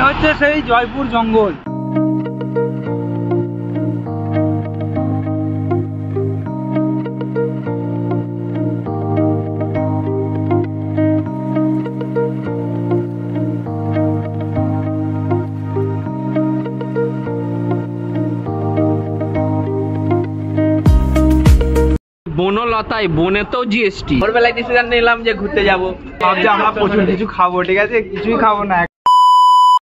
হচ্ছে সেই জয়পুর জঙ্গল। বনলতায় বনে তো জিএসটি। ভোরবেলায় ডিসিশন নিলাম যে ঘুরতে যাব, ভাবছি আমরা প্রচুর কিছু খাবো, ঠিক আছে? কিছুই খাবো না।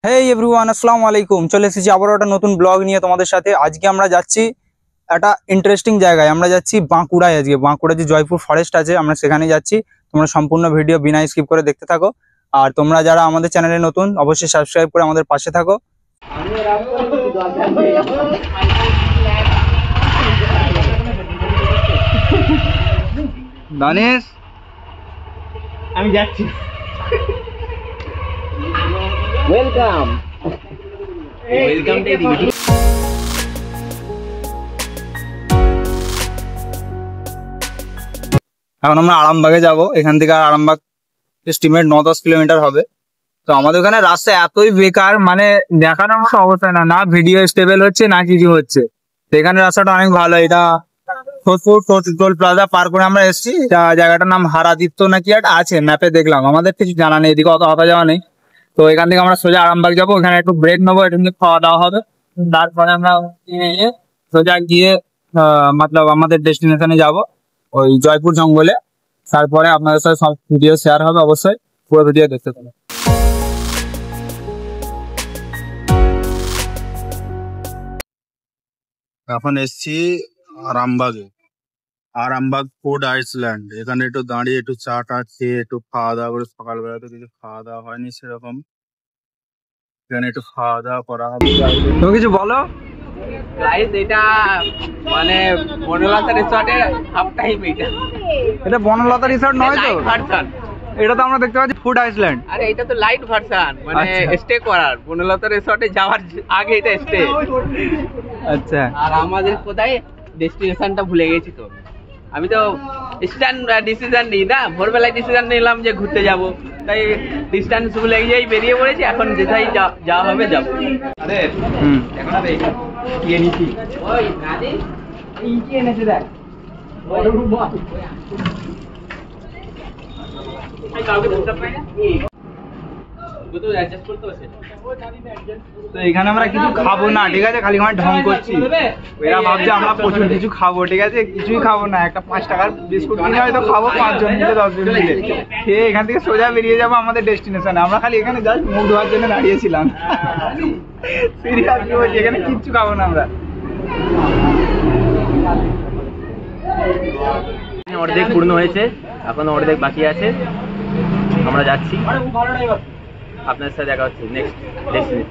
হেই এভরিওয়ান, আসসালামু আলাইকুম। চলে এসেছি আবারও একটা নতুন ব্লগ নিয়ে তোমাদের সাথে। আজকে আমরা যাচ্ছি একটা ইন্টারেস্টিং জায়গায়। আমরা যাচ্ছি বাঁকুড়ায়। আজকে বাঁকুড়া যে জয়পুর ফরেস্ট আছে, আমরা সেখানে যাচ্ছি। তোমরা সম্পূর্ণ ভিডিও বিনা স্কিপ করে দেখতে থাকো। আর তোমরা যারা আমাদের চ্যানেলে নতুন, অবশ্যই সাবস্ক্রাইব করে আমাদের পাশে থাকো। দানেশ, আমি যাচ্ছি। ওয়েলকাম ওয়েলকাম টু দিদি। এখন আমরা আরামবাগে যাব। এখান থেকে আর আরামবাগ এস্টিমেট 9-10 কিলোমিটার হবে। তো আমাদের ওখানে রাস্তা এতই বেকার, মানে দেখানোর মতো অবস্থা না, না ভিডিও স্টেবল হচ্ছে না কিছু হচ্ছে। তো এখানে রাস্তাটা অনেক ভালো। এটা টোল প্লাজা পার করে আমরা এসেছি। জায়গাটার নাম হারাদিত্য নাকি একটা আছে, ম্যাপে দেখলাম। আমাদের কিছু জানা নেই, এদিকে অত আসা যাওয়া নেই। তো এখান থেকে আমরা সোজা আরামবাগ যাবো। এখানে একটু ব্রেক নেবো, এটা খাওয়া দাওয়া হবে। তারপরে আমরা সোজা গিয়ে মতলব আমাদের ডেস্টিনেশনে যাব, ওই জয়পুর জঙ্গলে। তারপরে আপনাদের সাথে সব ভিডিও শেয়ার হবে, অবশ্যই পুরো ভিডিও দেখতে থাকুন। এখন এসছি আরামবাগে, আরামবাগ ফুড আইসল্যান্ড। এখানে একটু দাঁড়িয়ে একটু চা টা খেয়ে একটু খাওয়া দাওয়া করে, সকালবেলা তো কিছু খাওয়া দাওয়া হয়নি সেরকম। এখানে একটু খাওয়া দাওয়া করা হবে। তুমি কিছু বলো। গাইস, এটা মানে বনলতা রিসর্টের হাফ টাইম। এটা বনলতা রিসর্ট নয় তো? ভার্সন এটা তো আমরা দেখতে পাচ্ছি ফুড আইসল্যান্ড। আরে এটা তো লাইট ভার্সন, মানে স্টে করার। বনলতা রিসর্টে যাওয়ার আগে এটা স্টে। আচ্ছা, আর আমাদের কোথায় ডেস্টিনেশনটা ভুলে গেছি তো। আমি তো ডিসিশন নিই না, ভোরবেলায় ডিসিশন নিলাম যে ঘুরতে যাব, তাই ডিস্টেন্স ভুলে গিয়েই বেরিয়ে পড়েছি। এখন যেটাই যাওয়া হবে যাব। আরে এখন আরে কি এনেছি? ওই নাদি এই কি এনেছে দেখ। বড় রুম আছে। এই কাউকে ধরতে পাই না। তো অ্যাডজাস্ট করতে হবে। তো এখানে আমরা কিছু খাবো না, ঠিক আছে? খালি মানে ঢং করছি। এরা ভাবছে আমরা প্রচুর কিছু খাবো, ঠিক আছে? কিছুই খাবো না। একটা 5 টাকার বিস্কুট কিনে হয়তো খাবো 5 জন মিলে, 10 জন মিলে খেয়ে এখান থেকে সোজা বেরিয়ে যাবো আমাদের ডেস্টিনেশনে। আমরা খালি এখানে জাস্ট মুখ ধোয়ার জন্য দাঁড়িয়েছিলাম। সিরিয়াসলি বলছি, এখানে কিচ্ছু খাবো না আমরা। অর্ধেক পূর্ণ হয়েছে, এখন অর্ধেক বাকি আছে। আমরা যাচ্ছি, আপনার সাথে দেখা হচ্ছে নেক্সট ডেস্টিনেশন।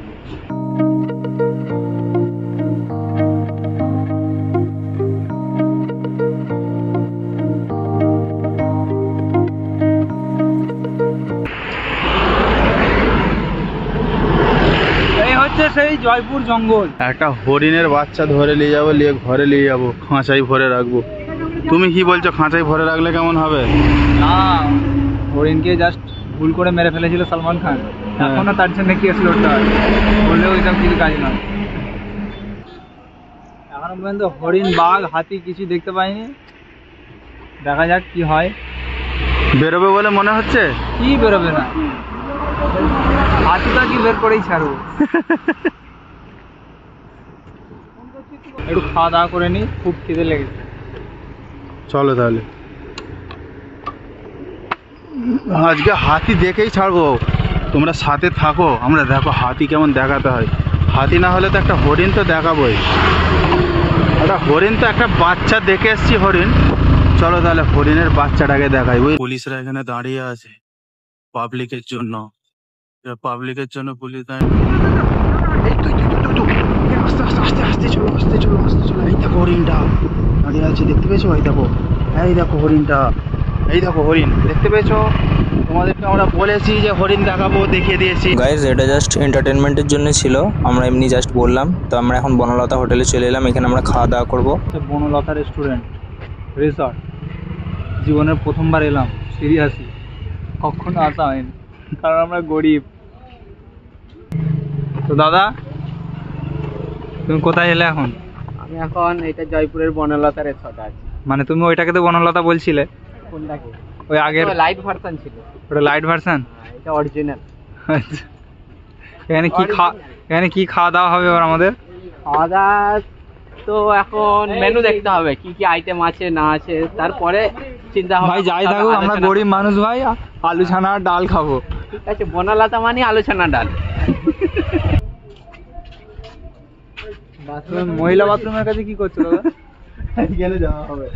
এই হচ্ছে সেই জয়পুর জঙ্গল। একটা হরিণের বাচ্চা ধরে নিয়ে যাবো, নিয়ে ঘরে নিয়ে যাবো, খাঁচাই ভরে রাখবো। তুমি কি বলছো, খাঁচাই ভরে রাখলে কেমন হবে? না, হরিণকে জাস্ট ভুল করে মেরে ফেলেছিল সালমান খান। এখনো তার জন্য কেস লড়তে হয়, বললেও ওইসব কিছু কাজ নয়। এখনো পর্যন্ত হরিণ, বাঘ, হাতি কিছু দেখতে পাইনি। দেখা যাক কি হয়। বেরোবে বলে মনে হচ্ছে? কি বেরোবে না, হাতিটা কি বের করেই ছাড়বো। একটু খাওয়া দাওয়া করে নি, খুব খিদে লেগেছে। চলো তাহলে। আজকে হাতি দেখেই ছাড়বো, তোমরা সাথে থাকো। আমরা দেখো হাতি কেমন দেখাতে হয়। হাতি না হলে তো একটা হরিণ তো দেখাবোই। একটা হরিণ তো একটা বাচ্চা দেখে এসছি, হরিণ। চলো তাহলে হরিণের বাচ্চাটাকে দেখাই। ওই পুলিশরা এখানে দাঁড়িয়ে আছে পাবলিকের জন্য। পাবলিকের জন্য পুলিশ আস্তে আস্তে আস্তে আস্তে চলো, আস্তে চলো, আস্তে চলো। এই দেখো হরিণটা দাঁড়িয়ে আছে, দেখতে পেয়েছো? এই দেখো, এই দেখো হরিণটা, এই দেখো হরিণ, দেখতে পেয়েছো? তোমাদেরকে আমরা বলেছি যে হরিণ দেখাবো, দেখিয়ে দিয়েছি। গাইজ, এটা জাস্ট এন্টারটেনমেন্টের জন্য ছিল, আমরা এমনি জাস্ট বললাম। তো আমরা এখন বনলতা হোটেলে চলে এলাম, এখানে আমরা খাওয়া দাওয়া করবো। বনলতা রেস্টুরেন্ট রিসর্ট জীবনের প্রথমবার এলাম, সিরিয়াসলি কখনো আসা হয়নি, কারণ আমরা গরিব। তো দাদা তুমি কোথায় এলে এখন? আমি এখন এটা জয়পুরের বনলতা রেসর্ট আছে। মানে তুমি ওইটাকে তো বনলতা বলছিলে, কোনটাকে? ওই আগের লাইট ভার্সন ছিল, ওটা লাইট ভার্সন। এটা অরিজিনাল। এখানে কি খাওয়া দাওয়া হবে এবার আমাদের? খাওয়া দাওয়া তো এখন মেনু দেখতে হবে কি কি আইটেম আছে না আছে, তারপরে চিন্তা হবে। ভাই যাই থাকুক আমরা গরিব মানুষ ভাই, আলু ছানা আর ডাল খাবো। ঠিক আছে, বনলতা মানে আলোচনা ডাল। মহিলা বাথরুমের কাছে কি করছো দাদা? এখানে যাওয়া হবে,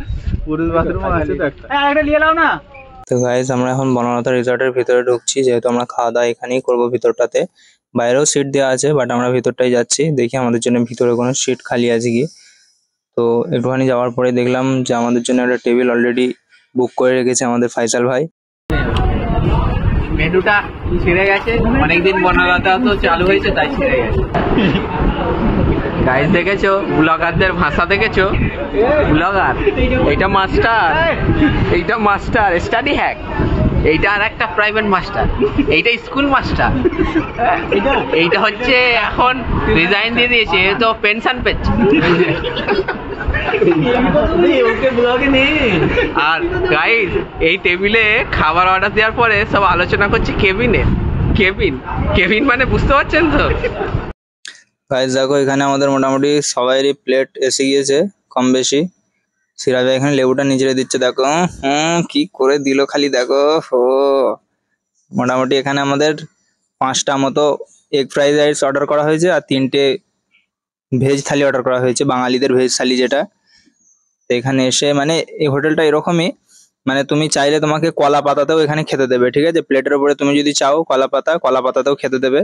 পুরুষ বাথরুম আছে তো একটা। একটা নিয়ে নাও না। তো গাইজ আমরা এখন বনলতা রিসর্টের ভিতরে ঢুকছি, যেহেতু আমরা খাওয়া দাওয়া এখানেই করবো ভিতরটাতে। বাইরেও সিট দেওয়া আছে, বাট আমরা ভিতরটাই যাচ্ছি, দেখি আমাদের জন্য ভিতরে কোনো সিট খালি আছে কি। তো একটুখানি যাওয়ার পরে দেখলাম যে আমাদের জন্য একটা টেবিল অলরেডি বুক করে রেখেছে আমাদের ফয়সাল ভাই। মেনুটা ছিঁড়ে গেছে, অনেকদিন বনলতা তো চালু হয়েছে তাই ছিঁড়ে গেছে। গাইজ দেখেছো ব্লগারদের ভাষা দেখেছো? ব্লগার এইটা মাস্টার, এইটা মাস্টার স্টাডি হ্যাক, এইটা আর একটা প্রাইভেট মাস্টার, এইটা স্কুল মাস্টার, এইটা হচ্ছে এখন রিজাইন দিয়ে দিয়েছে, এ তো পেনশন পেচ্ছে। আর গাইজ এই টেবিলে খাবার অর্ডার দেওয়ার পরে সব আলোচনা করছে কেবিন মানে বুঝতে পারছেন তো? গাইজ দেখো এখানে আমাদের মোটামুটি সবাইরই প্লেট এসে গিয়েছে কম বেশি। সিরাজ ভাই এখানে লেবুটা নিজেরে দিচ্ছে, দেখো কি করে দিল খালি দেখো। ও মোটামুটি এখানে আমাদের 5টা মতো এগ ফ্রাইড রাইস অর্ডার করা হয়েছে আর 3টে ভেজ থালি অর্ডার করা হয়েছে, বাঙালিদের ভেজ থালি যেটা। তো এখানে এসে মানে এই হোটেলটা এরকমই, মানে তুমি চাইলে তোমাকে কলা পাতাতেও এখানে খেতে দেবে, ঠিক আছে? প্লেটের উপরে তুমি যদি চাও কলা পাতাতেও খেতে দেবে।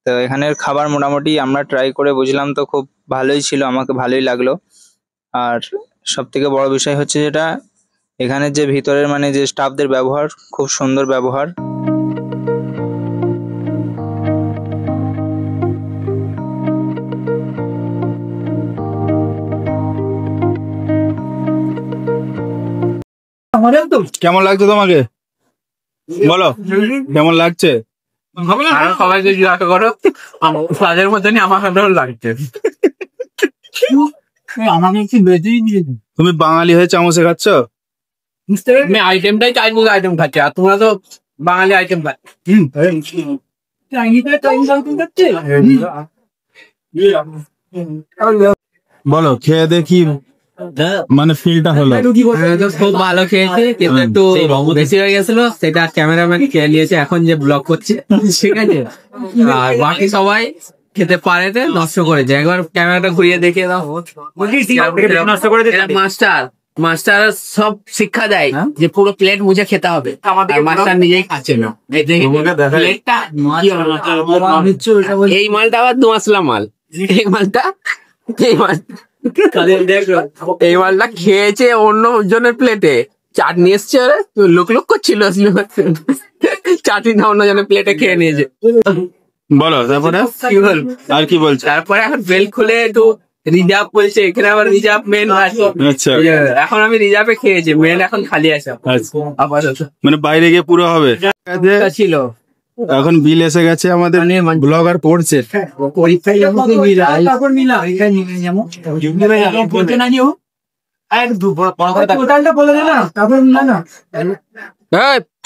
তো এখানের খাবার মোটামুটি আমরা ট্রাই করে বুঝলাম, তো খুব ভালোই ছিল, আমাকে ভালোই লাগলো। আর সব থেকে বড় বিষয় হচ্ছে যেটা এখানের যে ভিতরের মানে যে স্টাফদের ব্যবহার, খুব সুন্দর ব্যবহার। কেমন লাগছে তোমাকে বলো, কেমন লাগছে? সবাইকে জিজ্ঞাসা করো, স্বাদের মতনই আমাকেও লাগছে। আমাকে একটু বেঁধেই দিয়েছে। তুমি বাঙালি হয়ে চামচে খাচ্ছ? আমি আইটেমটাই চাইনিজ আইটেম খাচ্ছি, আর তোমরা তো বাঙালি আইটেম বলো খেয়ে দেখি মানে ফিলটা হলো। খুব ভালো খেয়েছে, কিন্তু একটু বেশি হয়ে গেছিল, সেটা ক্যামেরাম্যান খেয়ে নিয়েছে এখন যে ব্লগ করছে, ঠিক আছে? আর বাকি সবাই খেতে পারেতে নষ্ট করেছে। একবার ক্যামেরাটা ঘুরিয়ে দেখিয়ে দাও। নষ্ট করে দিতে মাস্টার সব শিক্ষা দেয় যে পুরো প্লেট মুছে খেতে হবে, মাস্টার নিজেই খাচ্ছে না। প্লেটটা এই মালটা আবার দোয়াশলা মাল, এই মালটা খেয়েছে অন্য জনের প্লেটে, চাটনি এসছে, লুক করছিল, চাটনিটা অন্য জনের প্লেটে খেয়ে নিয়েছে। বলো তারপরে কি বলবো আর কি বলছো? তারপরে এখন বেল খুলে একটু রিজার্ভ বলছে, এখানে আবার রিজার্ভ মেন আছে। আচ্ছা, এখন আমি রিজার্ভে খেয়েছি, মেন এখন খালি আছে আপাতত। মানে বাইরে গিয়ে পুরো হবে ছিল এখন বিল এসে গেছে, আমাদের ব্লগার পড়ছে। পরীক্ষায় তারপর মিলা এখানে নিয়ে যাবো বলতে না নিও, টোটালটা বলে দে না, তারপর মিলা না।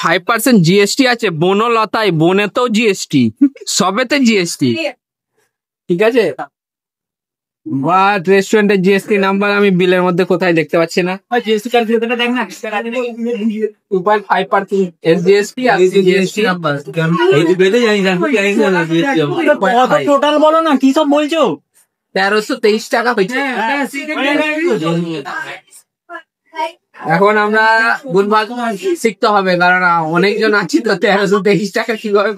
5% জিএসটি আছে বনলতায়, বনেতেও জিএসটি, সবেতে জিএসটি, ঠিক আছে? বাট রেস্টুরেন্টের জিএসটি নাম্বার আমি বিলের মধ্যে কোথায় দেখতে পাচ্ছি না। জিএসটি ক্যালকুলেটরটা দেখ না, 2.5% এসজিএসটি আর জিএসটি নাম্বার এই বেদে জানি টোটাল বলো না, কি সব বলছো? 1323 টাকা হয়েছে। এখন আমরা গুনভাগ শিখতে হবে, কারণ অনেকজন আছি তো 1323 টাকা কিভাবে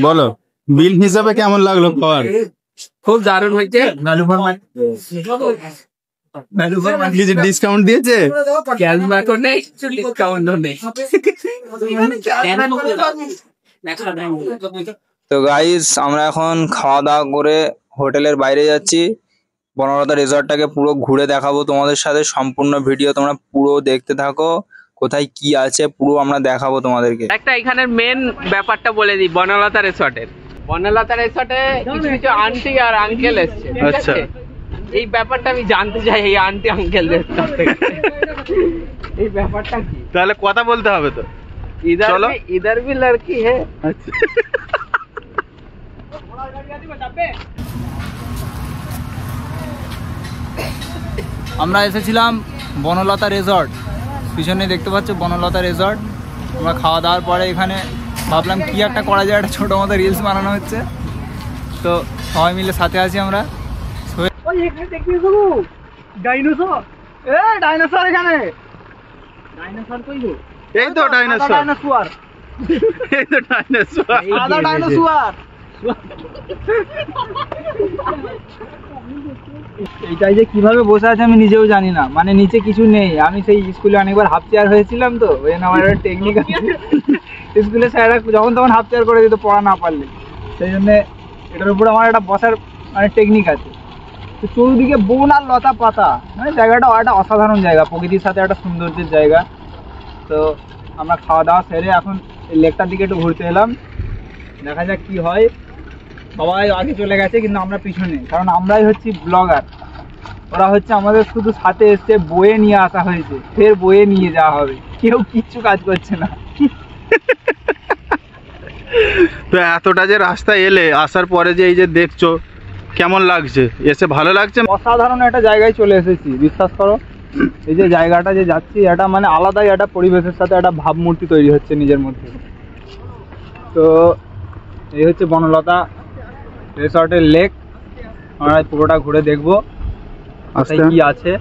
বলো বিল হিসাবে কেমন লাগলো খাবার? খুব দারুণ হয়েছে। কিছু ডিসকাউন্ট দিয়েছে? ক্যাশব্যাকও নেই, ডিসকাউন্টও নেই। তো গাইস আমরা এখন খাওয়া দাওয়া করে হোটেলের বাইরে যাচ্ছি, বনলতা রিসর্টটাকে পুরো ঘুরে দেখাবো তোমাদের সাথে। সম্পূর্ণ ভিডিও তোমরা পুরো দেখতে থাকো, কোথায় কি আছে পুরো আমরা দেখাবো তোমাদেরকে। একটা এখানের মেন ব্যাপারটা বলে দিই, বনলতা রিসর্টের। বনলতা রিসর্টে কিছু কিছু আন্টি আর আঙ্কেল এসছে, ঠিক আচ্ছা। আছে? এই ব্যাপারটা আমি জানতে চাই এই আন্টি আঙ্কেলদের কাছ থেকে, এই ব্যাপারটা কি। তাহলে কথা বলতে হবে তো। চলো। ইধার ভি লড়কি হ্যাঁ। আচ্ছা। আমরা এসেছিলাম বনলতা রিসর্ট, পিছনে দেখতে পাচ্ছ বনলতা রিসর্ট। আমরা খাওয়া দাওয়ার পরে এখানে ভাবলাম কি একটা করা যায়, একটা ছোটো মতো রিলস বানানো হচ্ছে, তো সবাই মিলে সাথে আছি আমরা। ডাইনোসর, ডাইনোসর এখানে, ডাইনোসর কই গো? এই তো ডাইনোসর, ডাইনোসর, এই তো ডাইনোসর, আদা ডাইনোসর। এইটাই যে কিভাবে বসে আছে আমি নিজেও জানি না, মানে নিচে কিছু নেই। আমি সেই স্কুলে অনেকবার হাফ চেয়ার হয়েছিলাম, তো ওই জন্য আমার একটা টেকনিক আছে। স্কুলে স্যাররা যখন তখন হাফ চেয়ার করে দিত পড়া না পারলে, সেই জন্য এটার উপরে আমার একটা বসার মানে টেকনিক আছে। তো চতুর্দিকে বন আর লতা পাতা, মানে জায়গাটা একটা অসাধারণ জায়গা, প্রকৃতির সাথে একটা সৌন্দর্যের জায়গা। তো আমরা খাওয়া দাওয়া সেরে এখন এই লেকটার দিকে একটু ঘুরতে এলাম, দেখা যাক কি হয়। সবাই আগে চলে গেছে কিন্তু আমরা পিছনে, কারণ আমরাই হচ্ছি ব্লগার। ওরা হচ্ছে আমাদের শুধু সাথে এসে বয়ে নিয়ে আসা হয়েছে, ফের বয়ে নিয়ে যাওয়া হবে, কেউ কিচ্ছু কাজ করছে না। তো এতটা যে রাস্তা এলে, আসার পরে যে এই যে দেখছো, কেমন লাগছে? এসে ভালো লাগছে? অসাধারণ একটা জায়গায় চলে এসেছি, বিশ্বাস করো। এই যে জায়গাটা যে যাচ্ছি, এটা মানে আলাদাই একটা পরিবেশের সাথে একটা ভাবমূর্তি তৈরি হচ্ছে নিজের মধ্যে। তো এই হচ্ছে বনলতা রিসর্টের লেক, আমরা পুরোটা ঘুরে দেখবো কোথায় কি আছে।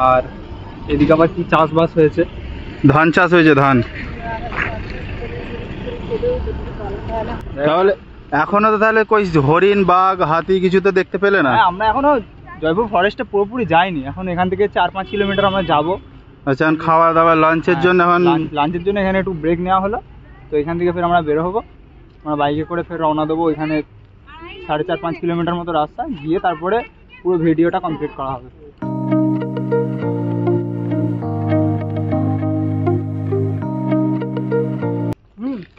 আর এদিকে আবার কি চাষবাস হয়েছে, ধান চাষ হয়েছে, ধান। তাহলে এখনো তো তাহলে কই হরিণ, বাঘ, হাতি কিছু তো দেখতে পেলে না? হ্যাঁ, আমরা এখনো জয়পুর ফরেস্টে পুরোপুরি যাইনি, এখন এখান থেকে 4-5 কিলোমিটার আমরা যাবো। আচ্ছা, এখন খাওয়া দাওয়া লাঞ্চের জন্য এখন লাঞ্চের জন্য এখানে একটু ব্রেক নেওয়া হলো, তো এখান থেকে ফের আমরা বের হবো। আমরা বাইকে করে ফের রওনা দেবো, এখানে 4.5-5 কিলোমিটার মতো রাস্তা গিয়ে তারপরে পুরো ভিডিওটা কমপ্লিট করা হবে।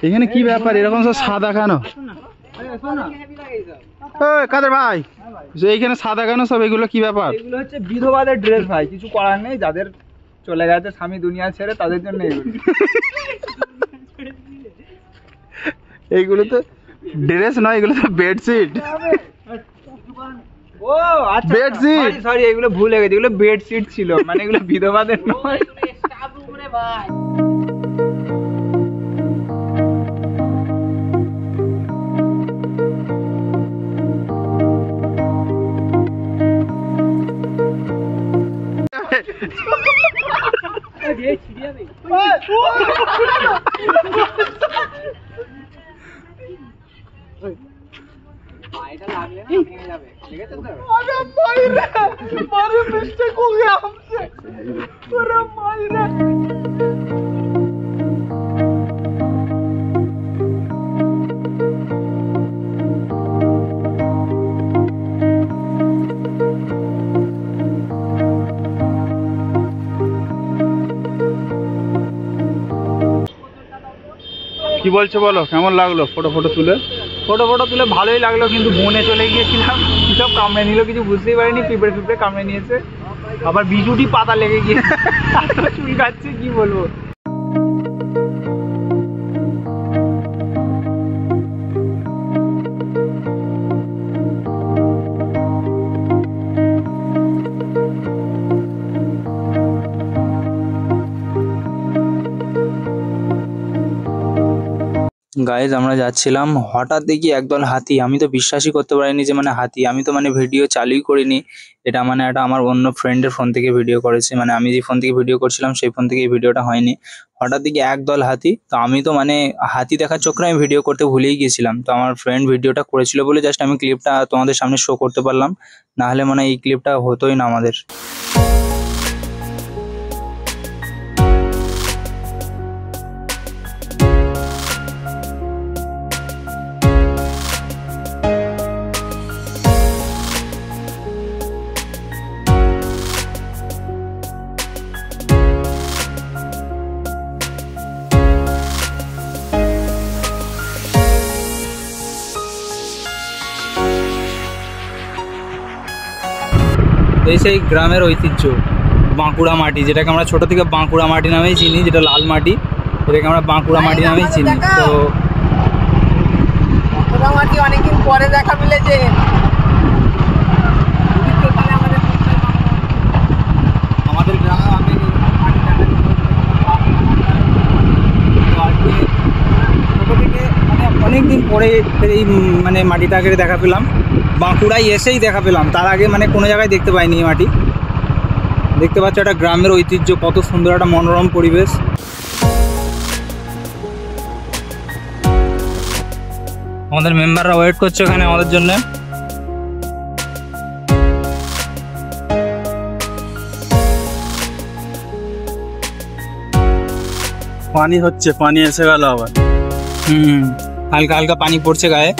এখানে কি ব্যাপার, এরকম সব সাদা কেন? কাদের ভাই, এইখানে সাদা কেন সব, এগুলো কি ব্যাপার? এগুলো হচ্ছে বিধবাদের ড্রেস ভাই, কিছু করার নেই, যাদের চলে গেছে স্বামী দুনিয়া ছেড়ে তাদের জন্য এগুলো। এইগুলো তো ড্রেস নয়, এগুলো তো বেডশিট। ও আচ্ছা, বেডশিট। সরি, এগুলো ভুল হয়ে গেছে, এগুলো বেডশিট ছিল, মানে এগুলো বিধবাদের নয়। কি বলছো বলো, কেমন লাগলো ফটো তুলে? ফটো তুলে ভালোই লাগলো, কিন্তু বনে চলে গিয়েছিলাম, কিসব কামড়ে নিল কিছু বুঝতেই পারিনি। পিঁপড়ে কামড়ে নিয়েছে, আবার বিজুটি পাতা লেগে গিয়ে চুল কাটছে, কি বলবো। গাইজ আমরা যাচ্ছিলাম, হঠাৎ দেখি একদল হাতি। আমি তো বিশ্বাসই করতে পারিনি যে মানে হাতি। আমি তো মানে ভিডিও চালুই করিনি, এটা মানে এটা আমার অন্য ফ্রেন্ডের ফোন থেকে ভিডিও করেছে, মানে আমি যে ফোন থেকে ভিডিও করছিলাম সেই ফোন থেকে এই ভিডিওটা হয়নি। হঠাৎ দেখি একদল হাতি, তো আমি তো মানে হাতি দেখার চক্করে আমি ভিডিও করতে ভুলেই গিয়েছিলাম। তো আমার ফ্রেন্ড ভিডিওটা করেছিল বলে জাস্ট আমি ক্লিপটা তোমাদের সামনে শো করতে পারলাম, না হলে মানে এই ক্লিপটা হতোই না আমাদের। এই সেই গ্রামের ঐতিহ্য বাঁকুড়া মাটি, যেটাকে আমরা ছোট থেকে বাঁকুড়া মাটি নামেই চিনি, যেটা লাল মাটি, এটাকে আমরা বাঁকুড়া মাটি নামেই চিনি। তো মাটি অনেকদিন পরে দেখা মিলেছে। আমাদের গ্রামে আমি ছোটো থেকে মানে অনেকদিন পরে এই মানে মাটিটাকে দেখা পেলাম, বাঁকুড়ায় এসেই দেখা পেলাম। তার আগে মানে কোনো জায়গায় দেখতে পাইনি এই মাটি। দেখতে পাচ্ছ একটা গ্রামের ঐতিহ্য, কত সুন্দর একটা মনোরম পরিবেশ। আমাদের মেম্বাররা ওয়েট করছে এখানে আমাদের জন্য। পানি হচ্ছে, পানি এসে গেল আবার। হালকা হালকা পানি পড়ছে গায়ে।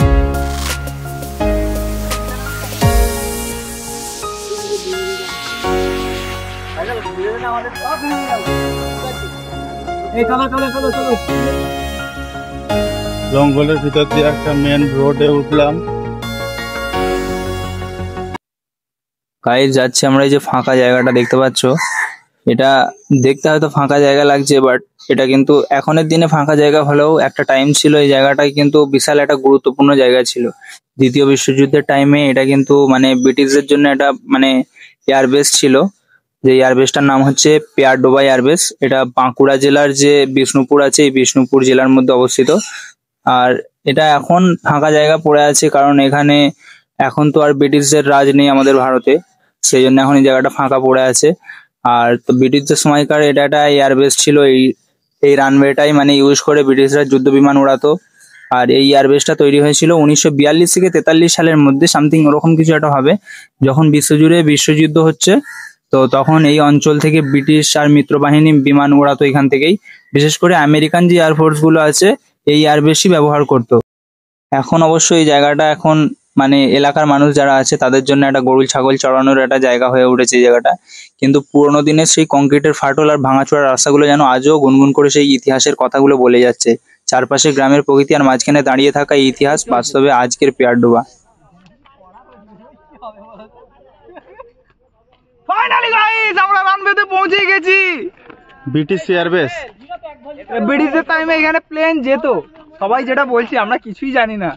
জঙ্গলের ভিতর দিয়ে একটা মেন রোডে উঠলাম। গাইজ যাচ্ছি আমরা, এই যে ফাঁকা জায়গাটা দেখতে পাচ্ছ, এটা দেখতে হয়তো ফাঁকা জায়গা লাগছে, বাট এটা কিন্তু এখনের দিনে ফাঁকা জায়গা হলেও একটা টাইম ছিল এই জায়গাটায় কিন্তু বিশাল একটা গুরুত্বপূর্ণ জায়গা ছিল। দ্বিতীয় বিশ্বযুদ্ধের টাইমে এটা কিন্তু মানে ব্রিটিশদের জন্য এটা মানে এয়ারবেস ছিল, যে এয়ারবেসটার নাম হচ্ছে পেয়ারডোবা এয়ারবেস। এটা বাঁকুড়া জেলার যে বিষ্ণুপুর আছে, এই বিষ্ণুপুর জেলার মধ্যে অবস্থিত। আর এটা এখন ফাঁকা জায়গা পড়ে আছে, কারণ এখানে এখন তো আর ব্রিটিশদের রাজ নেই আমাদের ভারতে, সেই জন্য এখন এই জায়গাটা ফাঁকা পড়ে আছে। আর তো ব্রিটিশদের সময়কার এটা একটা এয়ারবেস ছিল, এই রানওয়েটাই মানে ইউজ করে ব্রিটিশরা যুদ্ধ বিমান উড়াতো। আর এই এয়ারবেসটা তৈরি হয়েছিল 1942 থেকে 43 সালের মধ্যে, সামথিং ওরকম কিছু একটা হবে। যখন বিশ্বজুড়ে বিশ্বযুদ্ধ হচ্ছে, তো তখন এই অঞ্চল থেকে ব্রিটিশ আর মিত্রবাহিনী বিমান উড়াতো এখান থেকেই। বিশেষ করে আমেরিকান যে এয়ারফোর্স গুলো আছে এই এয়ারবেসই ব্যবহার করতো। এখন অবশ্য এই জায়গাটা এখন মানে এলাকার মানুষ যারা আছে তাদের জন্য একটা গরু ছাগল চড়ানোর একটা জায়গা হয়ে উঠেছে এই জায়গাটা। কিন্তু পুরোনো দিনের সেই কংক্রিটের ফাটল আর ভাঙাচোরা রাস্তাগুলো যেন আজও গুনগুন করে সেই ইতিহাসের কথাগুলো বলে যাচ্ছে। চারপাশে গ্রামের প্রকৃতি আর মাঝখানে দাঁড়িয়ে থাকা এই ইতিহাস বাস্তবে আজকের পেয়ারডোবা। ফাইনালি গাইস আমরা রানওয়েতে পৌঁছে গেছি। British airbase. ব্রিটিশের টাইমে এখানে প্লেন যেত, সবাই যেটা বলছি আমরা কিছুই জানি না।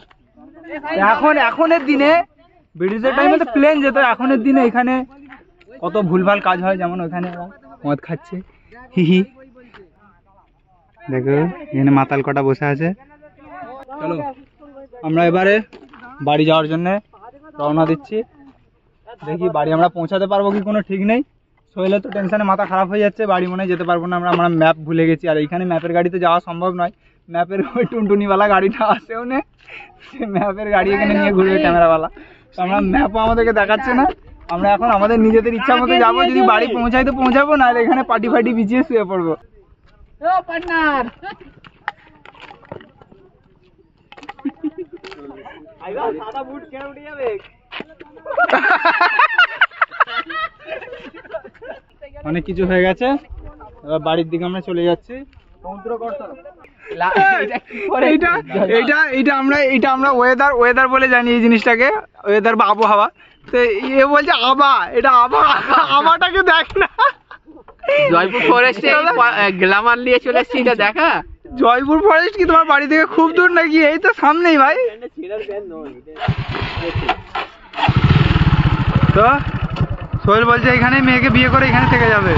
এখনের দিনে ব্রিটিশের টাইমে তো প্লেন যেত, এখনের দিনে এখানে কত ভুলভাল কাজ হয়, যেমন ওখানে মদ খাচ্ছে, হিহি দেখো এখানে মাতাল কটা বসে আছে। চলো আমরা এবারে বাড়ি যাওয়ার জন্য রওনা দিচ্ছি। দেখি বাড়ি আমরা পৌঁছাতে পারবো কি কোনো ঠিক নেই। শরীরে তো টেনশনে মাথা খারাপ হয়ে যাচ্ছে, বাড়ি মনে হয় যেতে পারবো না। আমরা ম্যাপ ভুলে গেছি, আর এইখানে ম্যাপের গাড়িতে যাওয়া সম্ভব নয়। ম্যাপের ওই টুনটুনিওয়ালা গাড়িটা আসেও না, ম্যাপের গাড়ি এখানে নিয়ে ঘুরবে ক্যামেরাওয়ালা। তো আমরা ম্যাপও আমাদেরকে দেখাচ্ছে না। আমরা এখন আমাদের নিজেদের ইচ্ছা মতো যাবো, যদি বাড়ি পৌঁছাই তো পৌঁছাবো, না এখানে পার্টি ফাটি বিছিয়ে শুয়ে পড়বো। অনেক কিছু হয়ে গেছে, এবার বাড়ির দিকে আমরা চলে যাচ্ছি। এইটা আমরা ওয়েদার বলে জানি এই জিনিসটাকে, ওয়েদার বা আবহাওয়া। তো এ বলছে এটা আবাটাকে দেখ না। জয়পুর ফরেস্টে গ্ল্যামার নিয়ে চলে এসেছি, এটা দেখা। জয়পুর ফরেস্ট কি তোমার বাড়ি থেকে খুব দূর নাকি? এই তো সামনেই ভাই। তো সোহেল বলছে এখানে মেয়েকে বিয়ে করে এখানে থেকে যাবে।